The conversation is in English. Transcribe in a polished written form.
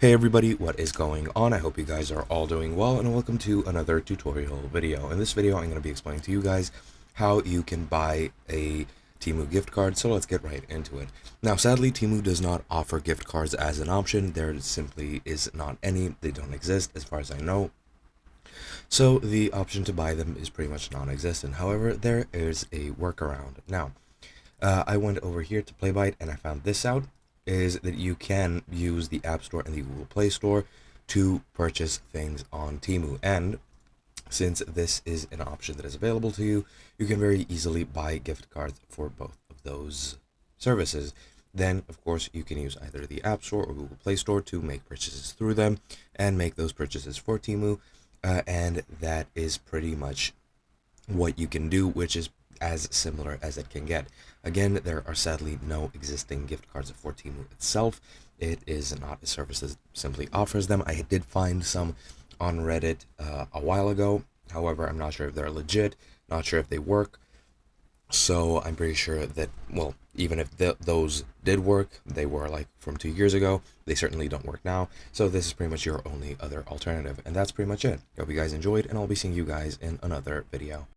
Hey everybody, what is going on? I hope you guys are all doing well, and welcome to another tutorial video. In this video, I'm going to be explaining to you guys how you can buy a Temu gift card, so let's get right into it. Now, sadly, Temu does not offer gift cards as an option. There simply is not any. They don't exist as far as I know. So the option to buy them is pretty much non-existent. However, there is a workaround. Now, I went over here to Playbyte and I found this out, is that you can use the App Store and the Google Play Store to purchase things on Temu. And since this is an option that is available to you, you can very easily buy gift cards for both of those services. Then, of course, you can use either the App Store or Google Play Store to make purchases through them and make those purchases for Temu. And that is pretty much what you can do, which is as similar as it can get. Again, there are sadly no existing gift cards for Temu itself. It is not a service that simply offers them. I did find some on Reddit a while ago. However, I'm not sure if they're legit, not sure if they work. So I'm pretty sure that, well, even if those did work, they were like from 2 years ago. They certainly don't work now. So this is pretty much your only other alternative. And that's pretty much it. Hope you guys enjoyed, and I'll be seeing you guys in another video.